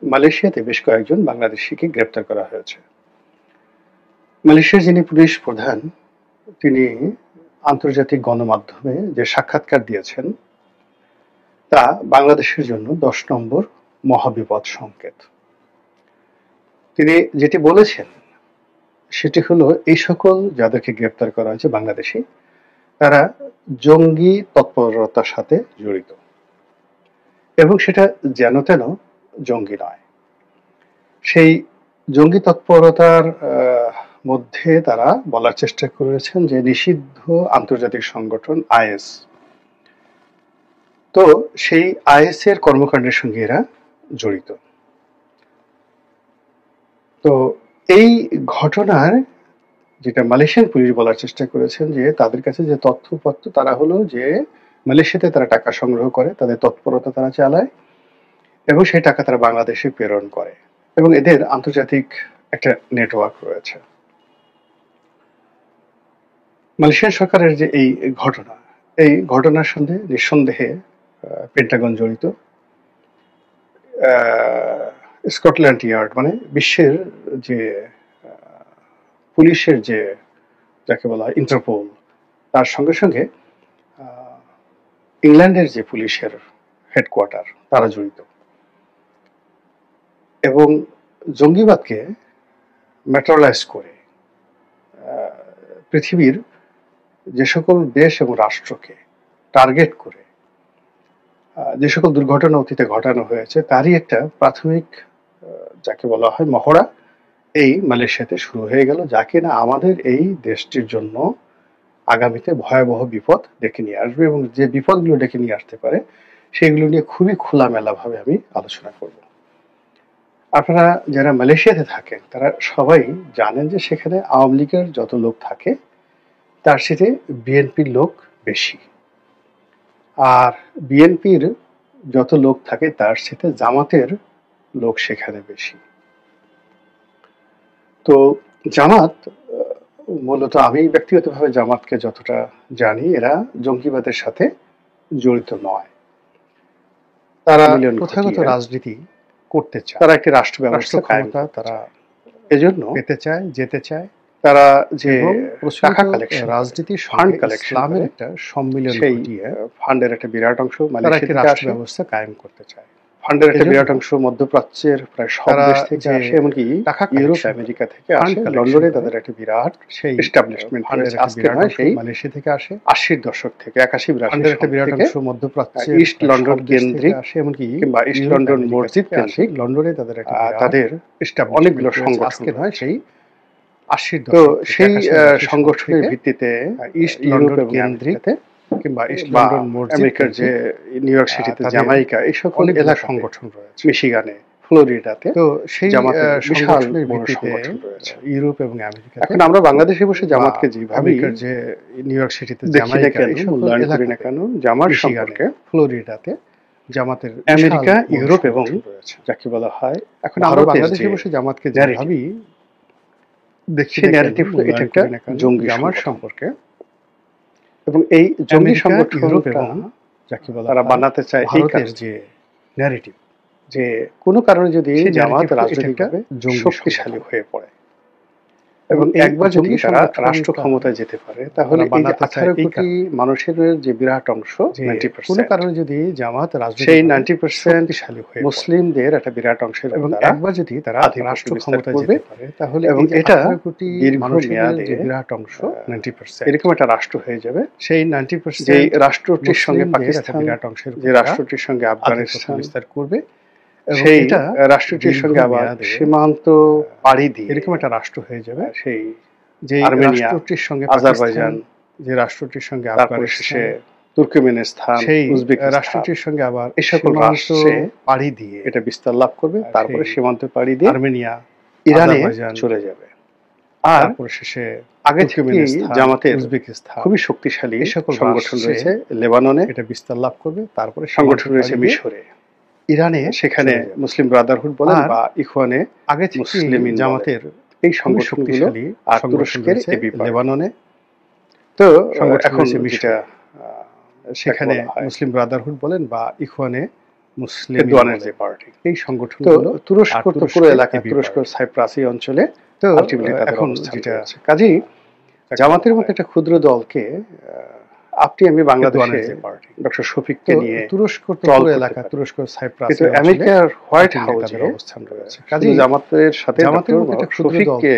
মালয়েশিয়াতে বেশ কয়েকজন বাংলাদেশিকে গ্রেপ্তার করা হয়েছে। মালয়েশিয়ার যিনি পুলিশ প্রধান, তিনি আন্তর্জাতিক গণমাধ্যমে যে সাক্ষাৎকার দিয়েছেন তা বাংলাদেশের জন্য 10 নম্বর মহাবিপদ সংকেত। তিনি যেটি বলেছেন সেটি হলো, এই সকল যাদেরকে গ্রেপ্তার করা হয়েছে বাংলাদেশি, তারা জঙ্গি তৎপরতার সাথে জড়িত, এবং সেটা যেন তেন জঙ্গি নয়। সেই জঙ্গি তৎপরতার মধ্যে তারা বলার চেষ্টা করেছেন যে নিষিদ্ধ আন্তর্জাতিক সংগঠন আইএস, তো সেই আইএস এর কর্মকাণ্ডের সঙ্গে এরা জড়িত। তো এই ঘটনার যেটা মালয়েশিয়ান পুলিশ বলার চেষ্টা করেছেন যে তাদের কাছে যে তথ্যপত্র, তারা হলো যে মালয়েশিয়াতে তারা টাকা সংগ্রহ করে, তাদের তৎপরতা তারা চালায় এবং সেই টাকা তারা বাংলাদেশে প্রেরণ করে, এবং এদের আন্তর্জাতিক একটা নেটওয়ার্ক রয়েছে। মালয়েশিয়ান সরকারের যে এই ঘটনার সঙ্গে নিঃসন্দেহে পেন্টাগন জড়িত। স্কটল্যান্ড ইয়ার্ড মানে বিশ্বের যে পুলিশের যে যাকে বলা হয় ইন্টারপোল, তার সঙ্গে সঙ্গে ইংল্যান্ডের যে পুলিশের হেডকোয়ার্টার, তারা জড়িত। এবং জঙ্গিবাদকে ম্যাটেরিয়ালাইজ করে পৃথিবীর যে সকল দেশ এবং রাষ্ট্রকে টার্গেট করে যে সকল দুর্ঘটনা অতীতে ঘটানো হয়েছে, তারই একটা প্রাথমিক যাকে বলা হয় মহড়া এই মালয়েশিয়াতে শুরু হয়ে গেল, যা কিনা আমাদের এই দেশটির জন্য আগামীতে ভয়াবহ বিপদ ডেকে নিয়ে আসবে, এবং যে বিপদগুলো ডেকে নিয়ে আসতে পারে সেগুলো নিয়ে খুবই খোলামেলাভাবে আমি আলোচনা করব। আপনারা যারা মালয়েশিয়াতে থাকেন তারা সবাই জানেন যে সেখানে আওয়ামী লীগের যত লোক থাকে তার সাথে বিএনপির লোক বেশি, আর বিএনপির যত লোক থাকে তার সাথে জামাতের লোক সেখানে বেশি। তো জামাত মূলত, আমি ব্যক্তিগতভাবে জামাতকে যতটা জানি, এরা জঙ্গিবাদের সাথে জড়িত নয়। তারা প্রথাগত রাজনীতি করতে চায়, তারা একটি রাষ্ট্র ব্যবস্থা ক্ষমতা তারা এজন্য পেতে চায়, যেতে চায়। তারা যে টাকা কালেকশন, রাজনীতি ফান্ড কালেকশন, ইসলামের একটা সম্মিলন ঘটিয়ে ফান্ডের একটা বিরাট অংশ মালয়েশিয়া রাষ্ট্র ব্যবস্থা কায়েম করতে চায়। ফান্ডের একটা বিরাট অংশ মধ্যপ্রাচ্যের প্রায় সব দেশ থেকে আসে, এমনকি ইউরোপ আমেরিকা থেকে আসে। লন্ডনে তাদের একটা বিরাট সেই এস্টাবলিশমেন্ট আজকে নয়, সেই মালয়েশিয়া থেকে আসে 80-র দশক থেকে, 81-82 একটা বিরাট অংশ মধ্যপ্রাচ্যের ইস্ট লন্ডন কেন্দ্রিক আসে, এমনকি কিংবা ইস্ট লন্ডন মসজিদ কেন্দ্রিক লন্ডনে তাদের একটা তাদের অনেকগুলো সংগঠন আজকে নয়, সেই 80-র দশক। তো সেই সংগঠনের ভিত্তিতে ইস্ট লন্ডন কেন্দ্রিক কিংবা ইস্ট লন্ডন মসজিদ, আমেরিকার যে নিউ ইয়র্ক সিটিতে জামাইকা, এই সকল এলাকা সংগঠন রয়েছে, মিশিগানে, ফ্লোরিডাতে। তো সেই সংগঠনের ভিত্তিতে ইউরোপ এবং আমেরিকা। এখন আমরা বাংলাদেশে বসে জামাতকে যেভাবে আমেরিকার যে নিউ ইয়র্ক সিটিতে জামাইকা, এই সকল এলাকা না কেন, জামাত সম্পর্কে ফ্লোরিডাতে জামাতের আমেরিকা, ইউরোপ এবং যাকে বলা হয়, এখন আমরা বাংলাদেশে বসে জামাতকে যেভাবে দেখছি, ন্যারেটিভ এটা একটা জঙ্গি জামাত সম্পর্কে, এবং এই জঙ্গি সংগঠনটা যাকে বলা তারা বানাতে চায় ভারতের যে ন্যারেটিভ, যে কোনো কারণে যদি জামাত রাজনৈতিকভাবে শক্তিশালী হয়ে পড়ে এবং একবার যদি তারা রাষ্ট্র ক্ষমতায় যেতে পারে, তাহলে এই 18 কোটি মানুষের যে বিরাট অংশ, 90%, কোনো কারণে যদি জামাত সেই 90% শক্তিশালী হয়ে মুসলিমদের একটা বিরাট অংশের, এবং একবার যদি তারা রাষ্ট্র ক্ষমতায় যেতে পারে, তাহলে এবং এটা দীর্ঘমেয়াদে যে বিরাট অংশ 90% এরকম একটা রাষ্ট্র হয়ে যাবে। সেই 90% যে রাষ্ট্রটির সঙ্গে পাকিস্তান বিরাট অংশের, যে রাষ্ট্রটির সঙ্গে আফগানিস্তান বিস্তার করবে, সেই রাষ্ট্রটির সঙ্গে আবার সীমান্ত পাড়ি দিয়ে এরকম একটা রাষ্ট্র হয়ে যাবে। সেই যে রাষ্ট্রটির সঙ্গে আজারবাইজান, যে রাষ্ট্রটির সঙ্গে আফগানিস্তান, তুর্কমেনিস্তান, সেই রাষ্ট্রটির সঙ্গে আবার এই সকল রাষ্ট্রে পাড়ি দিয়ে এটা বিস্তার লাভ করবে। তারপরে সীমান্ত পাড়ি দিয়ে আর্মেনিয়া, ইরানে চলে যাবে। আর তারপরে শেষে আগে থেকে জামাতের উজবেকিস্তান খুবই শক্তিশালী এই সকল সংগঠন রয়েছে, লেবাননে এটা বিস্তার লাভ করবে। তারপরে সংগঠন রয়েছে মিশরে, ইরানে, সেখানে মুসলিম ব্রাদারহুড বলেন বা ইখওয়ানে, আগে মুসলিম জামাতের এই সংগঠনগুলো, আর তুরস্কের লেবাননে। তো এখন যেটা সেখানে মুসলিম ব্রাদারহুড বলেন বা ইখওয়ানে মুসলিম এরদোয়ানের যে পার্টি, এই সংগঠনগুলো তুরস্ক তো পুরো এলাকায়, তুরস্ক সাইপ্রাস এই অঞ্চলে তো আলটিমেটলি তাদের অবস্থান রয়েছে। কাজেই জামাতের মতো একটা ক্ষুদ্র দলকে আপনি আমি বাংলাদেশে ডক্টর শফিককে নিয়ে তুরস্ক তো পুরো এলাকা, তুরস্ক সাইপ্রাস, কিন্তু আমেরিকার হোয়াইট হাউসে অবস্থান রয়েছে। কাজেই জামাতের সাথে জামাতের মতো একটা শফিককে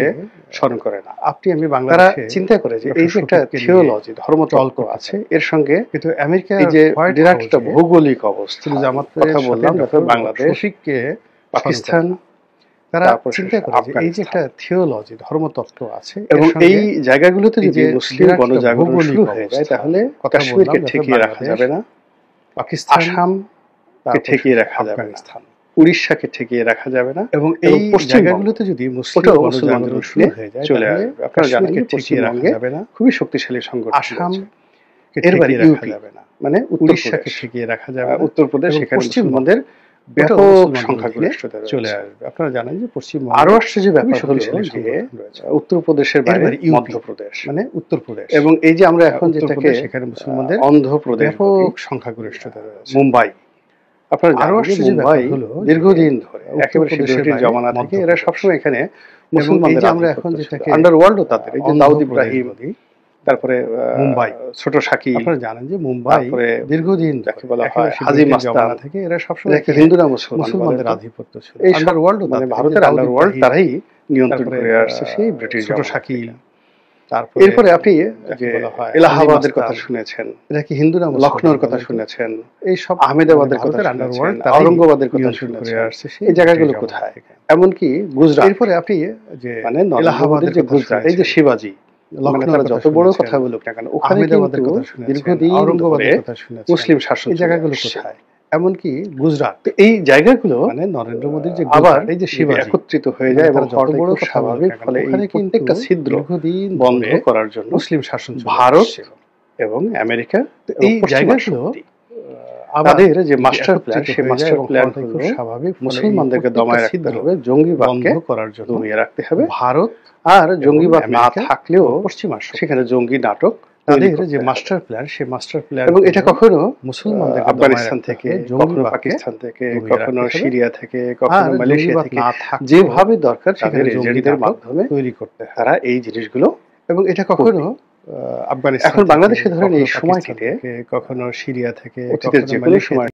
স্মরণ করে না। আপনি আমি বাংলাদেশে চিন্তা করে যে এই যে একটা থিওলজি, ধর্মতর্ক আছে, এর সঙ্গে কিন্তু আমেরিকার যে বিরাট একটা ভৌগোলিক অবস্থা, জামাতের কথা বললাম, বাংলাদেশ, শফিককে পাকিস্তান, তারা চিন্তা করে যে এই যে একটা থিওলজি, ধর্মতত্ত্ব আছে, এবং এই জায়গাগুলোতে যদি মুসলিম গণজাগরণ শুরু হয়ে যায় তাহলে কাশ্মীরকে ঠেকিয়ে রাখা যাবে না, পাকিস্তান, আসামকে ঠেকিয়ে রাখা যাবে না, উড়িষ্যাকে ঠেকিয়ে রাখা যাবে না, এবং এই জায়গাগুলোতে যদি মুসলিম গণজাগরণ শুরু হয়ে যায় চলে আসবে। আপনারা জানেন যে ঠেকিয়ে রাখা যাবে না, খুবই শক্তিশালী সংগঠন। আসামকে ঠেকিয়ে রাখা যাবে না, মানে উড়িষ্যাকে ঠেকিয়ে রাখা যাবে, উত্তরপ্রদেশ, সেখানে মুসলমানদের ব্যাপক সংখ্যাগরিষ্ঠতা চলে আসবে। আপনারা জানেন যে পশ্চিমবঙ্গ আরো আশ্চর্য ব্যাপার হলো যে উত্তরপ্রদেশের বাইরে মধ্যপ্রদেশ, মানে উত্তরপ্রদেশ, এবং এই যে আমরা এখন যেটাকে সেখানে মুসলমানদের অন্ধ্রপ্রদেশ ব্যাপক সংখ্যাগরিষ্ঠতা রয়েছে, মুম্বাই। আপনারা আরো আশ্চর্য ব্যাপার হলো দীর্ঘদিন ধরে একেবারে সিকিউরিটির জমানা থেকে এরা সবসময় এখানে মুসলমানদের, আমরা এখন যেটাকে আন্ডারওয়ার্ল্ডও তাদের, এই যে দাউদ ইব্রাহিম, তারপরে মুম্বাই, ছোট শাকিল, আপনারা জানেন যে মুম্বাই দীর্ঘদিন যাকে বলা হয় হাজি মাস্তান থেকে এরা সবসময় হিন্দুরা মুসলমানদের আধিপত্য ছিল। এই আন্ডারওয়ার্ল্ড, মানে ভারতের আন্ডারওয়ার্ল্ড, তারাই নিয়ন্ত্রণ করে আসছে সেই ব্রিটিশ ছোট শাকিল। তারপরে এরপরে আপনি যে এলাহাবাদের কথা শুনেছেন, এটা কি হিন্দুরা, লখনৌর কথা শুনেছেন, এই সব আহমেদাবাদের কথা শুনেছেন, আওরঙ্গাবাদের কথা শুনেছেন, এই জায়গাগুলো কোথায়? এমনকি গুজরাট, এরপরে আপনি যে মানে এলাহাবাদের যে গুজরাট, এই যে শিবাজি, লখনৌর যত বড় কথা বলুক না কেন, ওখানে কিন্তু দীর্ঘদিন আওরঙ্গাবাদের কথা শুনেছেন, মুসলিম শাসন। এই জায়গাগুলো কোথায়? এমনকি গুজরাট, এই জায়গাগুলো মানে নরেন্দ্র মোদীর যে আবার এই যে শিবাজি একত্রিত হয়ে যায় এবং যত বড় কথা স্বাভাবিক, ফলে এই প্রত্যেকটা ছিদ্র বন্ধ করার জন্য মুসলিম শাসন ভারত এবং আমেরিকা, এই জায়গাগুলো আমাদের যে মাস্টার প্ল্যান, সেই মাস্টার প্ল্যান হলো স্বাভাবিক মুসলমানদেরকে দমায় রাখতে হবে, জঙ্গিবাদকে বন্ধ করার জন্য দমিয়ে রাখতে হবে। ভারত আর জঙ্গিবাদ না থাকলেও পশ্চিমা সেখানে জঙ্গি নাটক, তাদের যে মাস্টার প্ল্যান, সেই মাস্টার প্ল্যান, এবং এটা কখনো মুসলমানদের আফগানিস্তান থেকে, কখনো পাকিস্তান থেকে, কখনো সিরিয়া থেকে, কখনো মালয়েশিয়া থেকে, যেভাবে দরকার সেখানে এজেন্টদের মাধ্যমে তৈরি করতে হয় তারা এই জিনিসগুলো, এবং এটা কখনো আফগানিস্তান, এখন বাংলাদেশে ধরেন এই সময়টিতে কখনো সিরিয়া থেকে, কখনো মালয়েশিয়া